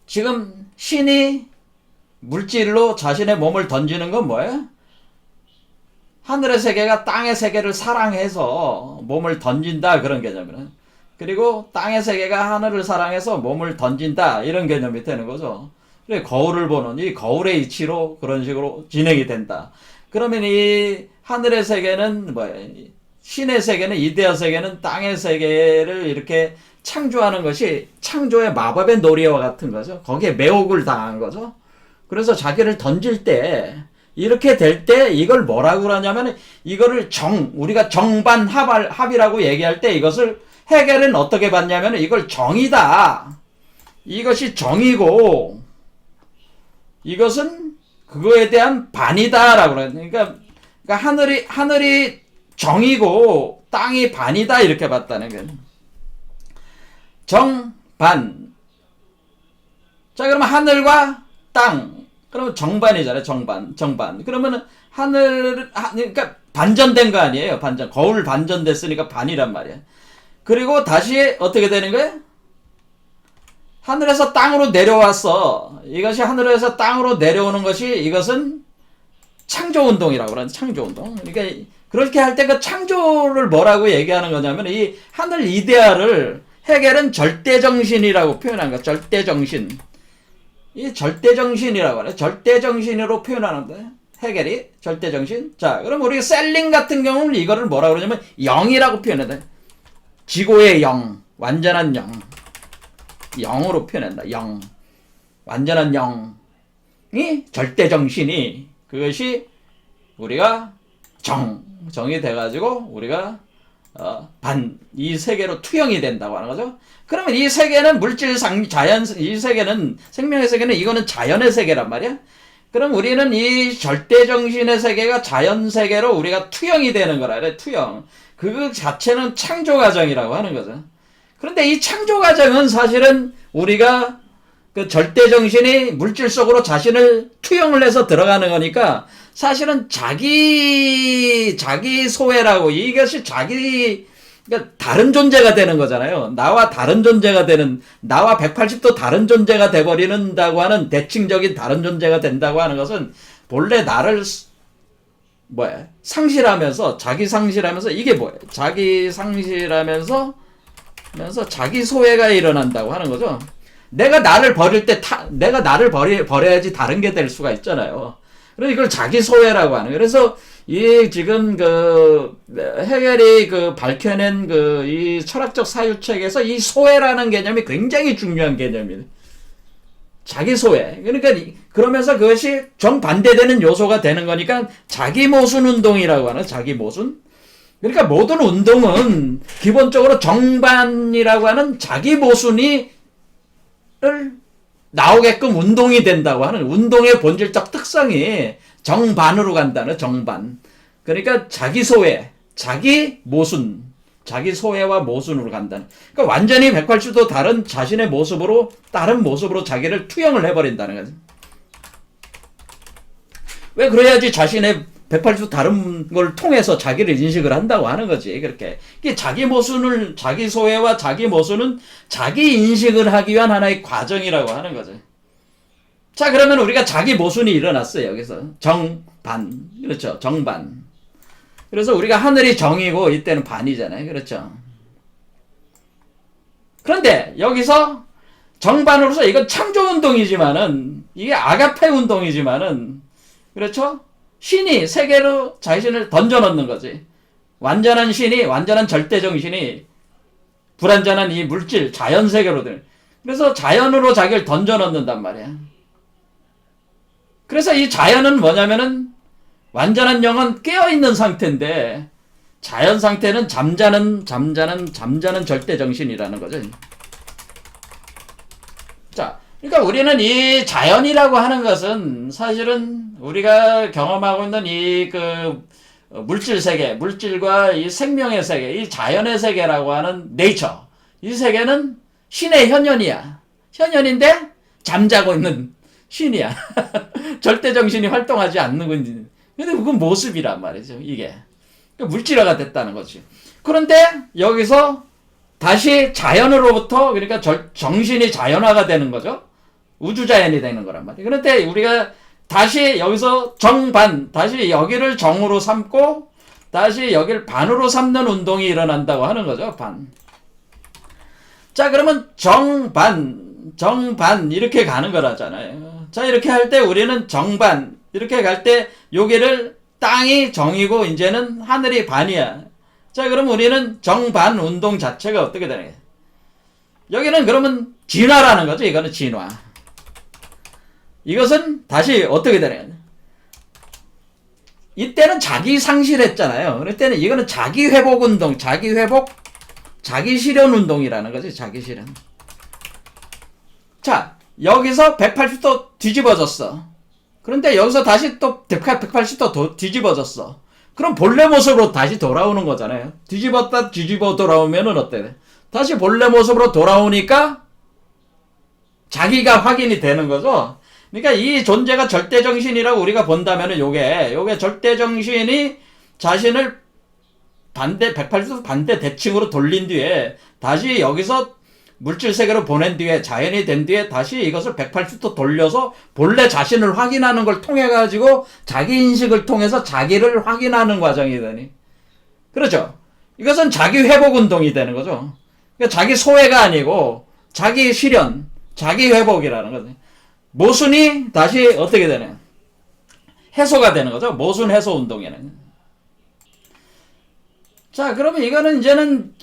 S1: 지금 신이 물질로 자신의 몸을 던지는 건 뭐예요? 하늘의 세계가 땅의 세계를 사랑해서 몸을 던진다, 그런 개념이에요. 그리고 땅의 세계가 하늘을 사랑해서 몸을 던진다, 이런 개념이 되는 거죠. 그래, 거울을 보는 이 거울의 이치로 그런 식으로 진행이 된다. 그러면 이 하늘의 세계는 뭐예요? 신의 세계는, 이데아 세계는 땅의 세계를 이렇게 창조하는 것이 창조의 마법의 놀이와 같은 거죠. 거기에 매혹을 당한 거죠. 그래서 자기를 던질 때, 이렇게 될 때 이걸 뭐라고 그러냐면, 이거를 우리가 정반 합이라고 얘기할 때 이것을 헤겔은 어떻게 봤냐면, 이걸 정이다. 이것이 정이고 이것은 그거에 대한 반이다라고 그래요. 그러니까 하늘이 정이고 땅이 반이다, 이렇게 봤다는 거예요. 정, 반. 자, 그러면 하늘과 땅. 그러면 정반이잖아요. 정반. 그러면 그러니까 반전된 거 아니에요. 거울 반전됐으니까 반이란 말이야. 그리고 다시 어떻게 되는 거예요? 하늘에서 땅으로 내려왔어. 이것이 하늘에서 땅으로 내려오는 것이, 이것은 창조운동이라고 그러는데, 창조운동. 그러니까 그렇게 할 때 그 창조를 뭐라고 얘기하는 거냐면, 이 하늘 이데아를 헤겔은 절대정신이라고 표현한 거야. 절대정신. 이 절대정신이라고 하네. 절대정신으로 표현하는데, 헤겔이 절대정신. 자, 그럼 우리 셀링 같은 경우는 이거를 뭐라고 그러냐면 영이라고 표현해. 지고의 영, 완전한 영. 영으로 표현한다. 영. 완전한 영이 절대정신이, 그것이 우리가 정이 돼가지고 우리가 이 세계로 투영이 된다고 하는 거죠. 그러면 이 세계는 이 세계는, 생명의 세계는, 이거는 자연의 세계란 말이야. 그럼 우리는 이 절대정신의 세계가 자연 세계로 우리가 투영이 되는 거라 그래. 투영. 그 자체는 창조 과정이라고 하는 거죠. 그런데 이 창조 과정은 사실은 우리가 그 절대 정신이 물질 속으로 자신을 투영을 해서 들어가는 거니까 사실은 자기 소외라고 이것이 그러니까 다른 존재가 되는 거잖아요. 나와 다른 존재가 되는, 나와 180도 다른 존재가 돼버린다고 하는 대칭적인 다른 존재가 된다고 하는 것은 본래 나를 상실하면서, 자기 상실하면서, 이게 뭐예요? 자기 상실하면서 자기 소외가 일어난다고 하는 거죠. 내가 나를 버릴 때 내가 나를 버려야지 다른 게 될 수가 있잖아요. 그래서 이걸 자기 소외라고 하는 거예요. 그래서 이 지금 헤겔이 밝혀낸 이 철학적 사유책에서 이 소외라는 개념이 굉장히 중요한 개념이에요. 자기 소외. 그러니까 그러면서 그것이 정반대되는 요소가 되는 거니까 자기 모순 운동이라고 하는, 자기 모순. 그러니까 모든 운동은 기본적으로 정반이라고 하는 자기 모순이 나오게끔 운동이 된다고 하는, 운동의 본질적 특성이 정반으로 간다는, 정반. 그러니까 자기 소외, 자기 모순, 자기 소외와 모순으로 간다는. 그러니까 완전히 180도 다른 자신의 모습으로, 다른 모습으로 자기를 투영을 해버린다는 거지. 왜 그래야지 자신의 180도 다른 걸 통해서 자기를 인식을 한다고 하는 거지. 그렇게. 자기 모순을, 자기 소외와 자기 모순은 자기 인식을 하기 위한 하나의 과정이라고 하는 거죠. 자, 그러면 우리가 자기 모순이 일어났어요. 여기서. 정반. 그렇죠. 정반. 그래서 우리가 하늘이 정이고 이때는 반이잖아요. 그렇죠. 그런데 여기서 정반으로서 이건 창조운동이지만은, 이게 아가페 운동이지만은, 그렇죠? 신이 세계로 자신을 던져넣는 거지. 완전한 신이, 완전한 절대정신이 불완전한 이 물질, 자연세계로 들. 그래서 자연으로 자기를 던져넣는단 말이야. 그래서 이 자연은 뭐냐면은 완전한 영은 깨어있는 상태인데 자연 상태는 잠자는 절대정신이라는 거죠. 자, 그러니까 우리는 이 자연이라고 하는 것은 사실은 우리가 경험하고 있는 이 물질 세계, 물질과 이 생명의 세계, 이 자연의 세계라고 하는 네이처. 이 세계는 신의 현현이야. 현현인데 잠자고 있는 신이야. 절대 정신이 활동하지 않는 건지. 근데 그건 모습이란 말이죠. 이게. 물질화가 됐다는 거지. 그런데 여기서 다시 자연으로부터, 그러니까 정신이 자연화가 되는 거죠. 우주자연이 되는 거란 말이에요. 그런데 우리가 다시 여기서 정반, 다시 여기를 정으로 삼고 다시 여기를 반으로 삼는 운동이 일어난다고 하는 거죠. 반. 자, 그러면 정반 이렇게 가는 거라잖아요. 자, 이렇게 할 때 우리는 정반 이렇게 갈 때 여기를 땅이 정이고 이제는 하늘이 반이야. 자, 그럼 우리는 정반 운동 자체가 어떻게 되는 거야? 여기는 그러면 진화라는 거죠. 이거는 진화. 이것은 다시 어떻게 되는 거야? 이때는 자기 상실했잖아요. 그때는 이거는 자기 회복 운동, 자기 회복, 자기 실현 운동이라는 거지. 자기 실현. 자, 여기서 180도 뒤집어졌어. 그런데 여기서 다시 또 180도 뒤집어졌어. 그럼 본래 모습으로 다시 돌아오는 거잖아요. 뒤집었다 뒤집어 돌아오면은 어때? 다시 본래 모습으로 돌아오니까 자기가 확인이 되는 거죠. 그러니까 이 존재가 절대정신이라고 우리가 본다면은 요게 절대정신이 자신을 180도 반대 대칭으로 돌린 뒤에 다시 여기서 물질세계로 보낸 뒤에 자연이 된 뒤에 다시 이것을 180도 돌려서 본래 자신을 확인하는 걸 통해 가지고 자기 인식을 통해서 자기를 확인하는 과정이 되니. 그렇죠. 이것은 자기 회복 운동이 되는 거죠. 그러니까 자기 소외가 아니고 자기 실현, 자기 회복이라는 거죠. 모순이 다시 어떻게 되냐? 해소가 되는 거죠. 모순 해소 운동에는. 자, 그러면 이거는 이제는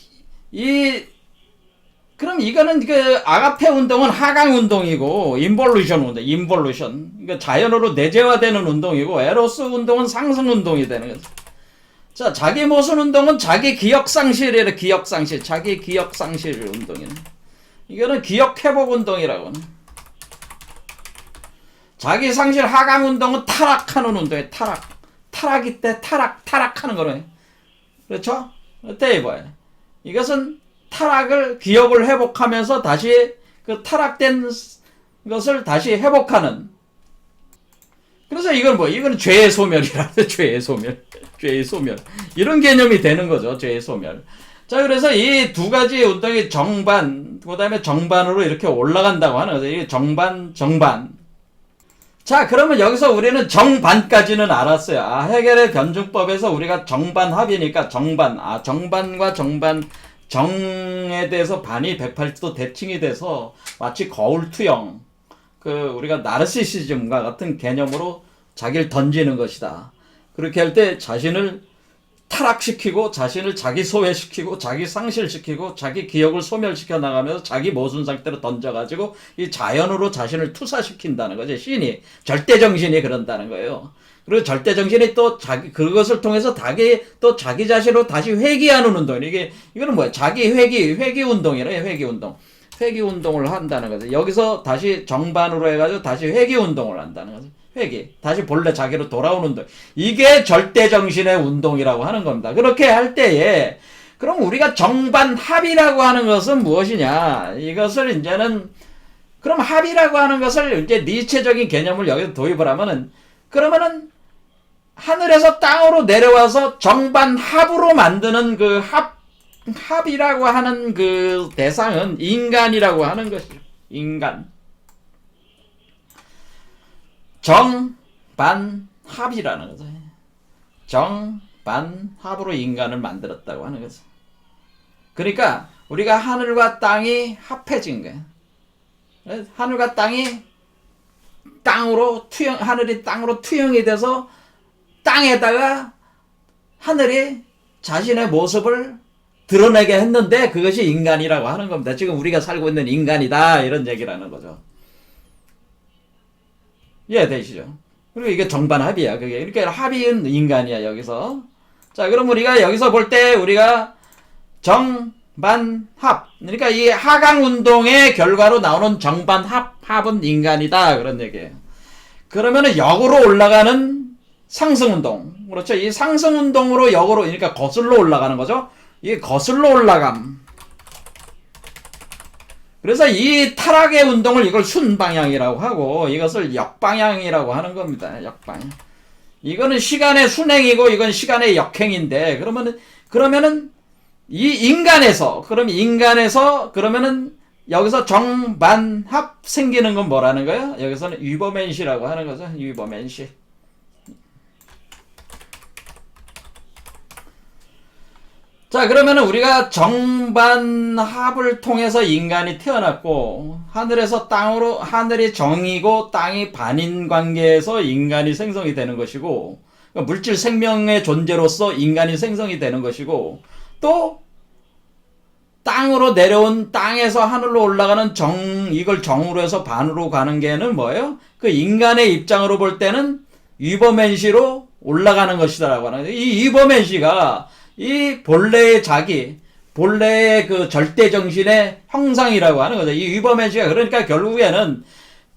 S1: 그럼 이거는 아가페 운동은 하강 운동이고, 인볼루션 운동, 그러니까 자연으로 내재화되는 운동이고, 에로스 운동은 상승 운동이 되는 거죠. 자, 자기 모순 운동은 자기 기억상실이래, 기억상실. 자기 기억상실 운동이네. 이거는 기억회복 운동이라고 하네. 자기 상실 하강 운동은 타락하는 운동이에요, 타락이 때 타락하는 거네. 그렇죠? 어때, 이거야? 이것은 타락을 기억을 회복하면서 다시 그 타락된 것을 다시 회복하는. 그래서 이건 이건 죄의 소멸이라. 죄의 소멸. 죄의 소멸. 이런 개념이 되는 거죠. 죄의 소멸. 자, 그래서 이 두 가지 운동이 정반, 그 다음에 정반으로 이렇게 올라간다고 하는 거죠. 이게 정반, 정반. 자, 그러면 여기서 우리는 정반까지는 알았어요. 해겔의 변증법에서 우리가 정반합이니까 정반. 정반과 정반, 정에 대해서 반이 180도 대칭이 돼서 마치 거울투영. 우리가 나르시시즘과 같은 개념으로 자기를 던지는 것이다. 그렇게 할 때 자신을 타락시키고 자신을 자기 소외시키고 자기 상실시키고 자기 기억을 소멸시켜 나가면서 자기 모순 상태로 던져가지고 이 자연으로 자신을 투사시킨다는 거죠. 신이 절대정신이 그런다는 거예요. 그리고 절대정신이 또 그것을 통해서 자기 자신으로 다시 회귀하는 운동. 이거는 뭐야? 자기 회귀 운동이래요. 회귀 운동. 회귀 운동을 한다는 거죠. 여기서 다시 정반으로 해가지고 다시 회귀 운동을 한다는 거죠. 회귀. 다시 본래 자기로 돌아오는 운동. 이게 절대정신의 운동이라고 하는 겁니다. 그렇게 할 때에, 그럼 우리가 정반합이라고 하는 것은 무엇이냐? 이것을 이제는, 그럼 합이라고 하는 것을 이제 니체적인 개념을 여기서 도입을 하면은, 그러면은, 하늘에서 땅으로 내려와서 정반합으로 만드는 그 합이라고 하는 그 대상은 인간이라고 하는 것이죠. 인간. 정반합이라는 거죠. 정반합으로 인간을 만들었다고 하는 거죠. 그러니까 우리가 하늘과 땅이 합해진 거예요. 하늘과 땅이 하늘이 땅으로 투영이 돼서 땅에다가 하늘이 자신의 모습을 드러내게 했는데 그것이 인간이라고 하는 겁니다. 지금 우리가 살고 있는 인간이다, 이런 얘기라는 거죠. 이해되시죠? 그리고 이게 정반합이야. 그게 이렇게 합인 인간이야, 여기서. 자, 그럼 우리가 여기서 볼 때 우리가 정반합, 그러니까 이 하강 운동의 결과로 나오는 정반합은 인간이다, 그런 얘기예요. 그러면은 역으로 올라가는 상승 운동, 그렇죠? 이 상승 운동으로 역으로, 그러니까 거슬러 올라가는 거죠. 이게 거슬러 올라감. 그래서 이 타락의 운동을 이걸 순방향이라고 하고 이것을 역방향이라고 하는 겁니다. 역방향. 이거는 시간의 순행이고 이건 시간의 역행인데, 그러면은 이 인간에서 그러면은 여기서 정반합 생기는 건 뭐라는 거예요? 여기서는 위버맨시라고 하는 거죠. 위버맨시. 자, 그러면은 우리가 정반합을 통해서 인간이 태어났고, 하늘이 정이고 땅이 반인 관계에서 인간이 생성이 되는 것이고, 그러니까 물질 생명의 존재로서 인간이 생성이 되는 것이고, 또 땅으로 내려온, 땅에서 하늘로 올라가는 이걸 정으로 해서 반으로 가는 게는 뭐예요? 그 인간의 입장으로 볼 때는 위버맨시로 올라가는 것이다라고 하는 거예요. 이 위버맨시가 이 본래의 그 절대정신의 형상이라고 하는 거죠. 이 위버맨시가, 그러니까 결국에는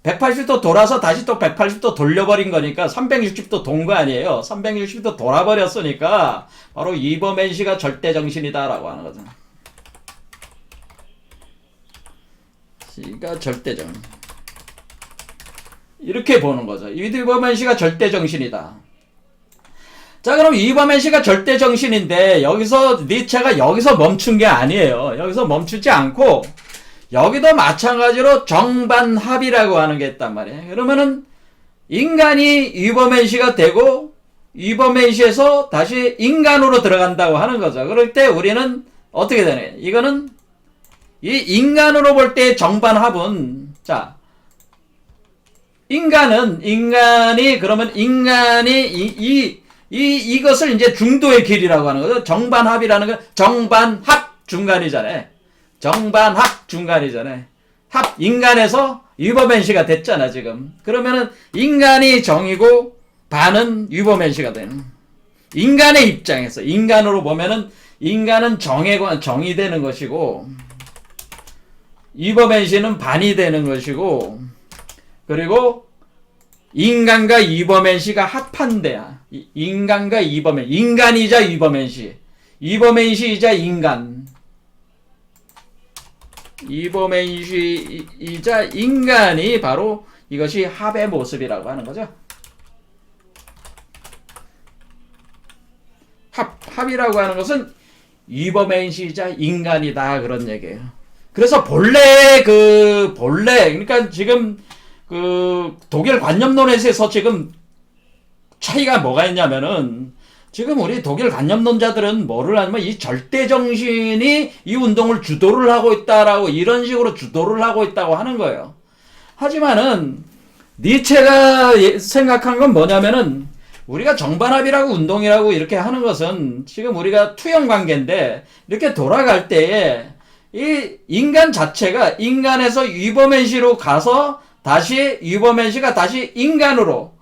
S1: 180도 돌아서 다시 또 180도 돌려버린 거니까 360도 돈 거 아니에요. 360도 돌아버렸으니까 바로 위버맨시가 절대정신이다라고 하는 거죠. 시가 절대정신. 이렇게 보는 거죠. 위버맨시가 절대정신이다. 자, 그럼 위버맨시가 절대정신인데 여기서 니체가 여기서 멈춘 게 아니에요. 여기서 멈추지 않고 여기도 마찬가지로 정반합이라고 하는 게 있단 말이에요. 그러면은 인간이 위버맨시가 되고 위버맨시에서 다시 인간으로 들어간다고 하는 거죠. 그럴 때 우리는 어떻게 되냐? 이거는 이 인간으로 볼 때 정반합은, 자, 그러면 이것을 이제 중도의 길이라고 하는 거죠. 정반합이라는 건 정반합 중간이잖아요. 인간에서 위버맨시가 됐잖아, 지금. 그러면은 인간이 정이고 반은 위버맨시가 되는. 인간의 입장에서, 인간으로 보면은 인간은 정이 되는 것이고, 위버맨시는 반이 되는 것이고, 그리고 인간과 위버맨시가 합한대야. 인간과 인간이자 위버맨시, 위버맨시이자 인간. 위법행위이자 인간이 바로 이것이 합의 모습이라고 하는 거죠. 합이라고 하는 것은 위법행위이자 인간이다 그런 얘기예요. 그래서 그러니까 지금 그 독일 관념론에서 지금 차이가 뭐가 있냐면은 지금 우리 독일 관념론자들은 뭐를 하냐면 이 절대 정신이 이 운동을 주도를 하고 있다라고 이런 식으로 주도를 하고 있다고 하는 거예요. 하지만은 니체가 생각한 건 뭐냐면은 우리가 정반합이라고 운동이라고 이렇게 하는 것은 지금 우리가 투영 관계인데 이렇게 돌아갈 때에 이 인간 자체가 인간에서 위버맨시로 가서 다시 위버맨시가 다시 인간으로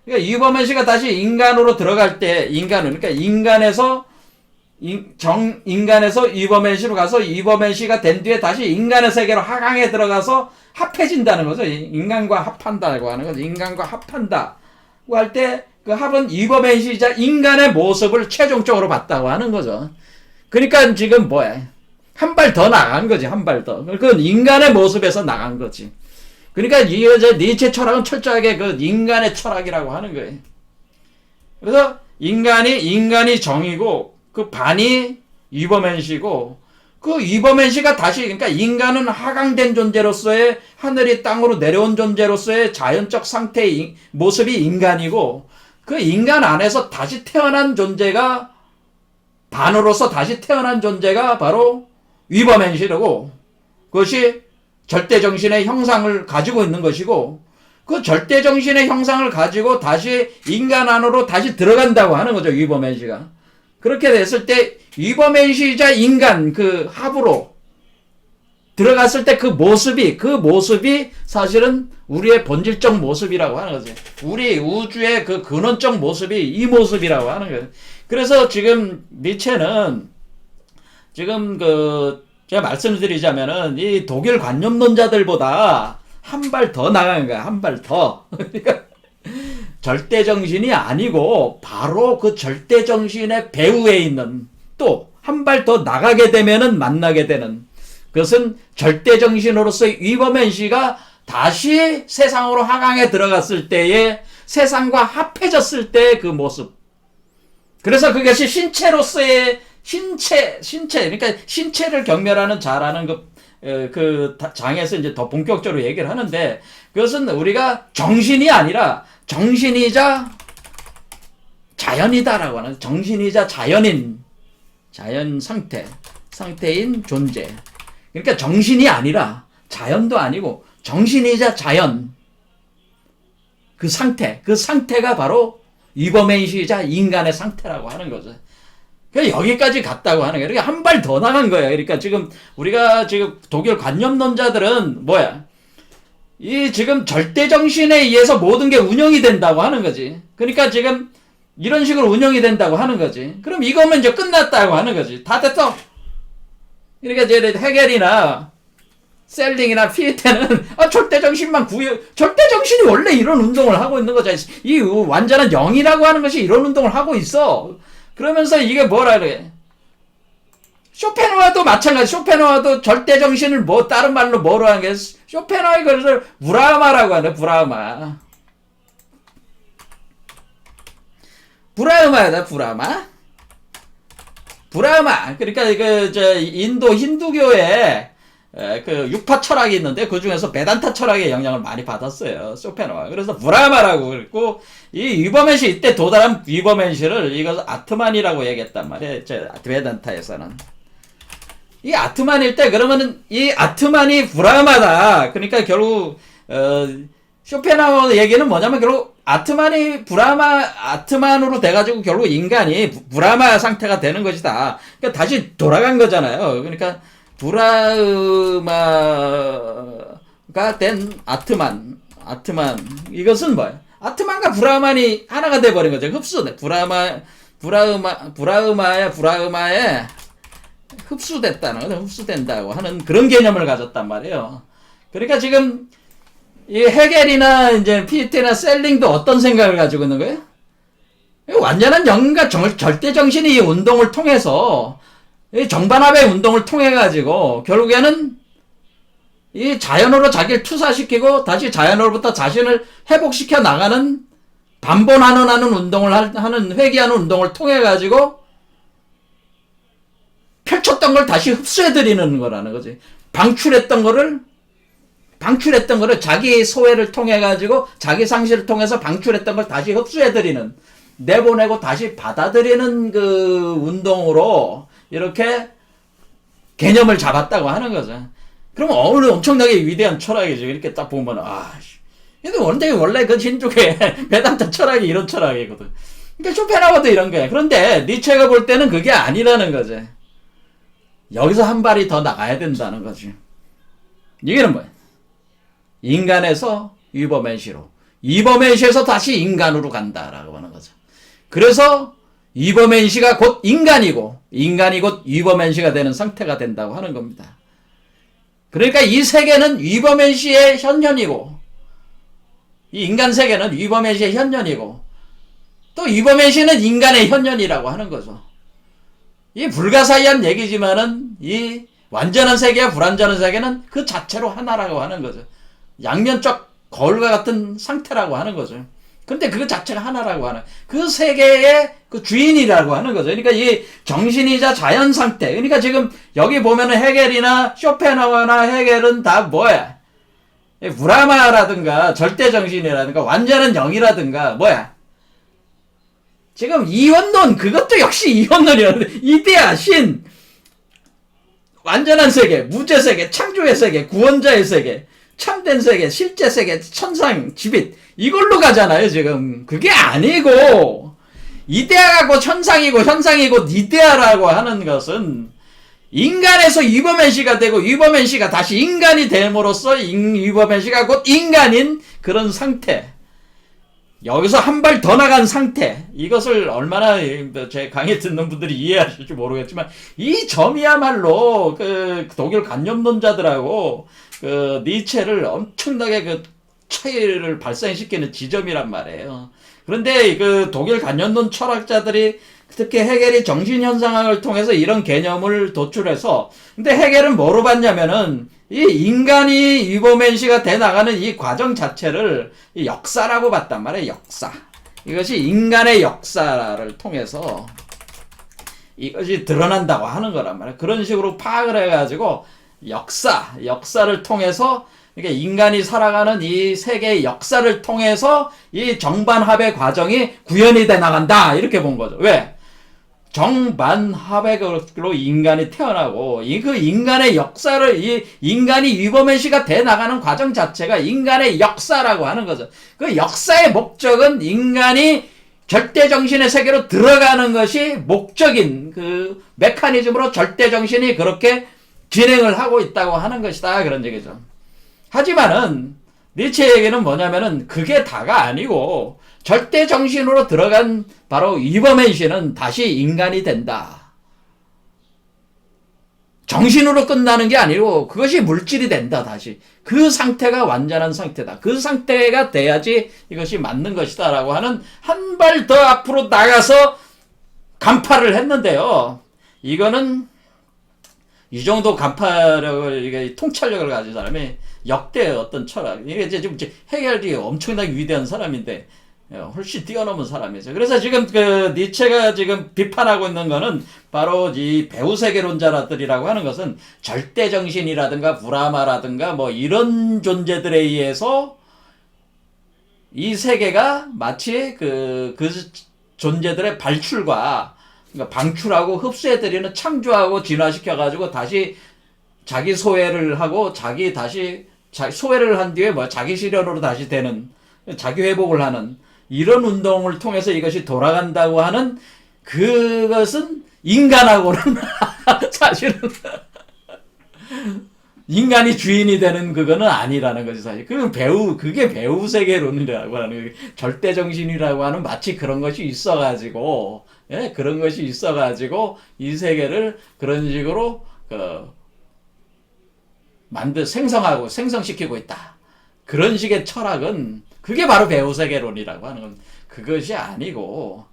S1: 그러니까 위버맨시가 다시 인간으로 들어갈 때 그러니까 인간에서 위버맨시로 가서 위버맨시가 된 뒤에 다시 인간의 세계로 하강에 들어가서 합해진다는 거죠. 인간과 합한다고 하는 거죠. 인간과 합한다고 할 때 그 합은 위버맨시자 인간의 모습을 최종적으로 봤다고 하는 거죠. 그러니까 지금 뭐야? 한 발 더 나간 거지. 한 발 더. 그건 인간의 모습에서 나간 거지. 그러니까 이제 니체 철학은 철저하게 그 인간의 철학이라고 하는 거예요. 그래서 인간이 정이고 그 반이 위버맨시고 그 위버맨시가 다시 그러니까 인간은 하강된 존재로서의 하늘이 땅으로 내려온 존재로서의 자연적 상태의 모습이 인간이고 그 인간 안에서 다시 태어난 존재가 반으로서 다시 태어난 존재가 바로 위버맨시고 그것이 절대정신의 형상을 가지고 있는 것이고 그 절대정신의 형상을 가지고 다시 인간 안으로 다시 들어간다고 하는 거죠. 위버맨시가. 그렇게 됐을 때 위버맨시자 인간 그 합으로 들어갔을 때 그 모습이 사실은 우리의 본질적 모습이라고 하는 거지. 우리 우주의 그 근원적 모습이 이 모습이라고 하는 거예요. 그래서 지금 니체는 지금 제가 말씀드리자면은 이 독일 관념론자들보다 한 발 더 나간 거야. 한 발 더. 그러니까 절대정신이 아니고 바로 그 절대정신의 배후에 있는 또 한 발 더 나가게 되면은 만나게 되는 그것은 절대정신으로서의 위버맨시가 다시 세상으로 하강에 들어갔을 때에 세상과 합해졌을 때 그 모습. 그래서 그것이 신체로서의 신체 그러니까 신체를 경멸하는 자라는 그 장에서 이제 더 본격적으로 얘기를 하는데 그것은 우리가 정신이 아니라 정신이자 자연이다라고 하는 정신이자 자연 상태인 존재. 그러니까 정신이 아니라 자연도 아니고 정신이자 자연 그 상태가 바로 위버맨시이자 인간의 상태라고 하는 거죠. 그러니까 여기까지 갔다고 하는 거예요. 그러니까 한 발 더 나간 거예요. 그러니까 지금 우리가 지금 독일 관념론자들은 뭐야? 이 지금 절대정신에 의해서 모든 게 운영이 된다고 하는 거지. 그러니까 지금 이런 식으로 운영이 된다고 하는 거지. 그럼 이거면 이제 끝났다고 하는 거지. 다 됐어. 그러니까 이제 헤겔이나 셀링이나 피에테는 절대정신이 원래 이런 운동을 하고 있는 거죠. 이 완전한 영이라고 하는 것이 이런 운동을 하고 있어. 그러면서 이게 뭐라 그래? 쇼펜하와도 마찬가지. 쇼펜하와도 절대정신을 다른 말로 뭐로 하는 게 쇼펜하와의 그것을 브라흐마라고 하네. 브라흐마야, 브라흐마. 그러니까 인도 힌두교에 그 육파 철학이 있는데 그 중에서 베단타 철학의 영향을 많이 받았어요. 쇼펜하와. 그래서 브라흐마라고 그랬고 이 위버맨시 이때 도달한 위버맨시를 이것을 아트만이라고 얘기했단 말이에요. 베단타에서는. 이 아트만일 때 그러면은 이 아트만이 브라흐마다. 그러니까 결국 쇼펜하워 얘기는 뭐냐면 결국 아트만으로 돼가지고 결국 인간이 브라흐마 상태가 되는 것이다. 그러니까 다시 돌아간 거잖아요. 그러니까 브라흐마가 된 아트만 이것은 뭐야? 아트만과 브라흐만이 하나가 돼버린 거죠. 흡수돼. 브라흐마에 흡수됐다는 거죠. 흡수된다고 하는 그런 개념을 가졌단 말이에요. 그러니까 지금 이 헤겔이나 이제 피에테나 셀링도 어떤 생각을 가지고 있는 거예요? 완전한 영과 절대 정신이 이 운동을 통해서 이 정반합의 운동을 통해 가지고 결국에는 이 자연으로 자기를 투사시키고 다시 자연으로부터 자신을 회복시켜 나가는 반본하는 운동을 하는 회귀하는 운동을 통해 가지고 펼쳤던 걸 다시 흡수해드리는 거라는 거지. 방출했던 거를 자기 소외를 통해 가지고 자기 상실을 통해서 방출했던 걸 다시 흡수해드리는, 내보내고 다시 받아들이는 그 운동으로 이렇게 개념을 잡았다고 하는 거죠. 그럼 어느 엄청나게 위대한 철학이죠. 이렇게 딱 보면 근데 원래 그 힌두교의 베단타 철학이 이런 철학이거든. 그러니까 쇼펜하우어도 이런 거야. 그런데 니체가 볼 때는 그게 아니라는 거지. 여기서 한 발이 더 나가야 된다는 거지. 이게는 뭐야? 인간에서 위버맨시로, 위버맨시에서 다시 인간으로 간다라고 하는 거죠. 그래서 위버맨시가 곧 인간이고, 인간이 곧 위버맨시가 되는 상태가 된다고 하는 겁니다. 그러니까 이 세계는 위버맨시의 현현이고, 이 인간 세계는 위버맨시의 현현이고, 또 위버맨시는 인간의 현현이라고 하는 거죠. 이 불가사의한 얘기지만은 이 완전한 세계와 불완전한 세계는 그 자체로 하나라고 하는 거죠. 양면적 거울과 같은 상태라고 하는 거죠. 근데 그 자체가 하나라고 하는, 그 세계의 그 주인이라고 하는 거죠. 그러니까 이 정신이자 자연 상태. 그러니까 지금 여기 보면은 헤겔이나 쇼펜하우어나 헤겔은 다 뭐야? 브라마라든가 절대정신이라든가 완전한 영이라든가 뭐야? 지금 이원론, 그것도 역시 이원론이라는데, 이데아, 신, 완전한 세계, 무죄 세계, 창조의 세계, 구원자의 세계, 참된 세계, 실제 세계, 천상, 지빛, 이걸로 가잖아요, 지금. 그게 아니고, 이데아가 곧 천상이고, 현상이고, 이데아라고 하는 것은, 인간에서 위버맨시가 되고, 위버맨시가 다시 인간이 됨으로써, 위버맨시가 곧 인간인 그런 상태. 여기서 한 발 더 나간 상태, 이것을 얼마나 제 강의 듣는 분들이 이해하실지 모르겠지만 이 점이야말로 그 독일 관념론자들하고 그 니체를 엄청나게 그 차이를 발생시키는 지점이란 말이에요. 그런데 그 독일 관념론 철학자들이 특히 헤겔이 정신현상학을 통해서 이런 개념을 도출해서, 근데 헤겔은 뭐로 봤냐면은 이 인간이 위버맨시가 돼 나가는 이 과정 자체를 역사라고 봤단 말이에요. 역사. 이것이 인간의 역사를 통해서 이것이 드러난다고 하는 거란 말이에요. 그런 식으로 파악을 해가지고 역사를 통해서, 그러니까 인간이 살아가는 이 세계의 역사를 통해서 이 정반합의 과정이 구현이 돼 나간다, 이렇게 본 거죠. 왜? 정반합으로 인간이 태어나고, 그 인간의 역사를, 이 인간이 위버맨시가 돼 나가는 과정 자체가 인간의 역사라고 하는 거죠. 그 역사의 목적은 인간이 절대정신의 세계로 들어가는 것이 목적인 그 메커니즘으로 절대정신이 그렇게 진행을 하고 있다고 하는 것이다, 그런 얘기죠. 하지만은 니체 얘기는 뭐냐면은 그게 다가 아니고, 절대 정신으로 들어간 바로 위버맨시는 다시 인간이 된다. 정신으로 끝나는 게 아니고 그것이 물질이 된다, 다시. 그 상태가 완전한 상태다. 그 상태가 돼야지 이것이 맞는 것이다 라고 하는, 한 발 더 앞으로 나가서 간파를 했는데요. 이거는 이 정도 간파력을, 이게 통찰력을 가진 사람이 역대 어떤 철학, 이게 이제 지금 헤겔이 엄청나게 위대한 사람인데 훨씬 뛰어넘은 사람이죠. 그래서 지금 그 니체가 지금 비판하고 있는 거는 바로 이 배우세계론자들이라고 하는 것은 절대정신이라든가 브라마라든가 뭐 이런 존재들에 의해서 이 세계가 마치 그 존재들의 발출과, 그러니까 방출하고 흡수해드리는, 창조하고 진화시켜가지고 다시 자기 소외를 하고 자기 소외를 한 뒤에 뭐 자기 실현으로 다시 되는, 자기 회복을 하는 이런 운동을 통해서 이것이 돌아간다고 하는, 그것은 인간하고는 사실은 인간이 주인이 되는 그거는 아니라는 거지, 사실. 그게 배우 세계론이라고 하는, 절대정신이라고 하는 마치 그런 것이 있어가지고, 예, 그런 것이 있어가지고 이 세계를 그런 식으로 생성시키고 있다. 그런 식의 철학은, 그게 바로 배우세계론이라고 하는 건 그것이 아니고,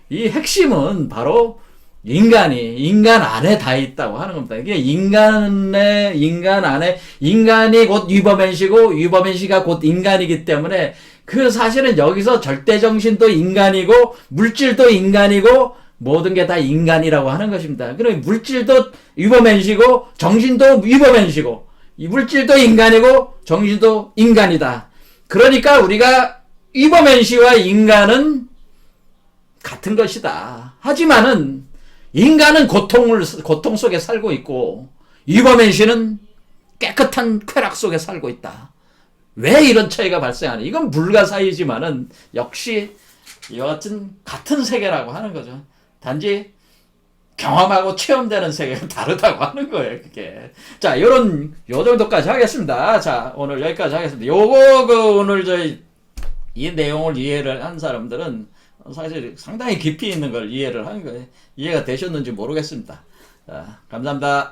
S1: 이 핵심은 바로 인간 안에 다 있다고 하는 겁니다. 이게 인간 안에, 인간이 곧 유버맨시고, 유버맨시가 곧 인간이기 때문에, 그 사실은 여기서 절대정신도 인간이고, 물질도 인간이고, 모든 게 다 인간이라고 하는 것입니다. 그러면 물질도 유버맨시고, 정신도 유버맨시고, 이 물질도 인간이고, 정신도 인간이다. 그러니까 우리가 유버맨시와 인간은 같은 것이다. 하지만은, 인간은 고통 속에 살고 있고, 유버맨시는 깨끗한 쾌락 속에 살고 있다. 왜 이런 차이가 발생하냐? 이건 불가사의지만은 역시 이와 같은 세계라고 하는 거죠. 단지 경험하고 체험되는 세계가 다르다고 하는 거예요, 그게. 자, 요 정도까지 하겠습니다. 자, 오늘 여기까지 하겠습니다. 오늘 이 내용을 이해를 한 사람들은 사실 상당히 깊이 있는 걸 이해를 한 거예요. 이해가 되셨는지 모르겠습니다. 자, 감사합니다.